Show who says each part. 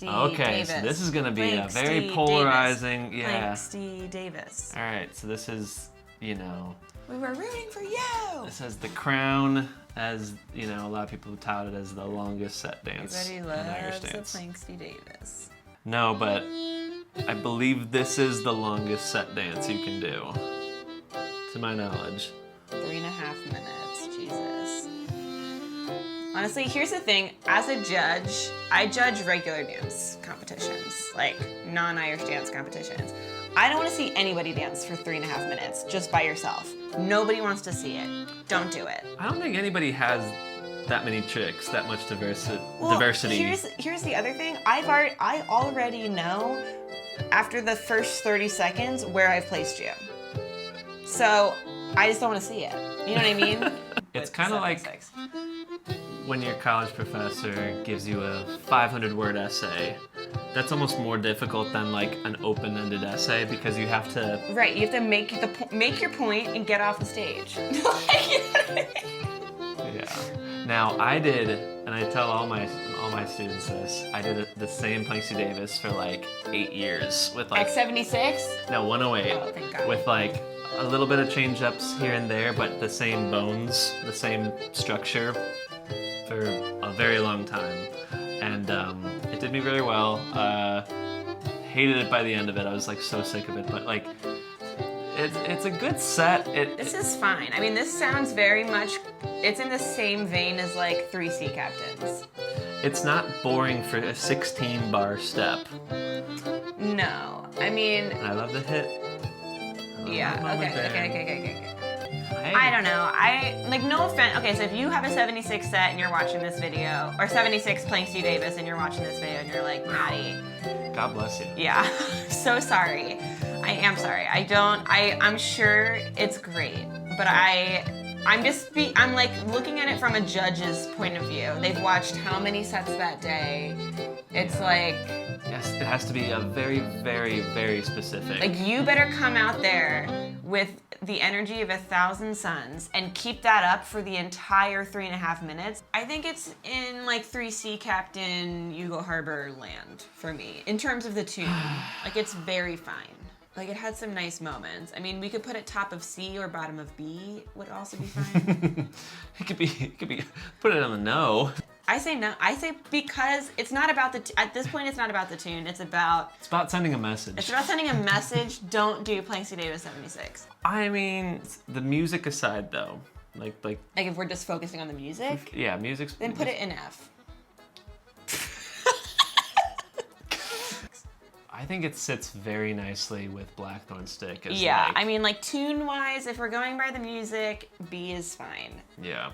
Speaker 1: Okay, so this is gonna be a very polarizing,
Speaker 2: Planxty Davis.
Speaker 1: All right, so this is, you know.
Speaker 2: We were rooting for you!
Speaker 1: This has the crown, as, you know, a lot of people tout it as the longest set dance in Irish dance.
Speaker 2: The Planxty Davis.
Speaker 1: No, but I believe this is the longest set dance you can do, to my knowledge.
Speaker 2: 3.5 minutes, Jesus. Honestly, here's the thing. As a judge, I judge regular dance competitions, like non-Irish dance competitions. I don't want to see anybody dance for 3.5 minutes just by yourself. Nobody wants to see it. Don't do it.
Speaker 1: I don't think anybody has that many tricks, that much diversity.
Speaker 2: Here's the other thing. I already know after the first 30 seconds where I've placed you. So I just don't want to see it. You know what I mean?
Speaker 1: It's kind of like when your college professor gives you a 500-word essay. That's almost more difficult than like an open-ended essay because you have to.
Speaker 2: Right, you have to make your point and get off the stage.
Speaker 1: Yeah. Now I did, and I tell all my students this. I did the same Planxty Davis for like 8 years with like.
Speaker 2: X76?
Speaker 1: No, 108.
Speaker 2: Oh, thank God.
Speaker 1: With like a little bit of change-ups here and there, but the same bones, the same structure for a very long time. And it did me really well. Hated it by the end of it. I was like so sick of it, but like it's a good set.
Speaker 2: This is fine. I mean, this sounds very much, it's in the same vein as like 3 Sea Captains.
Speaker 1: It's not boring for a 16-bar step.
Speaker 2: No, I mean.
Speaker 1: I love the hit.
Speaker 2: Yeah, okay. I don't know. Like, no offense. Okay, so if you have a 76 set and you're watching this video, or 76 Planxty Davis and you're watching this video and you're like, Maddie.
Speaker 1: God bless you.
Speaker 2: Yeah, so sorry. I am sorry. I'm sure it's great, but I'm like looking at it from a judge's point of view. They've watched how many sets that day. It's like.
Speaker 1: Yes, it has to be a very, very, very specific.
Speaker 2: Like, you better come out there with the energy of 1,000 suns and keep that up for the entire 3.5 minutes. I think it's in like 3 Sea Captain, Yugo Harbor land for me, in terms of the tune. Like, it's very fine. Like, it had some nice moments. I mean, we could put it top of C or bottom of B would also be fine.
Speaker 1: it could be, put it on the no.
Speaker 2: I say no. I say because it's not about at this point, it's not about the tune. It's about
Speaker 1: sending a message.
Speaker 2: It's about sending a message. Don't do Planxty Davis 76.
Speaker 1: I mean, the music aside though, like
Speaker 2: if we're just focusing on the music.
Speaker 1: Yeah, music's.
Speaker 2: Then put it in F.
Speaker 1: I think it sits very nicely with Blackthorn Stick.
Speaker 2: Yeah, I mean, like tune-wise, if we're going by the music, B is fine.
Speaker 1: Yeah.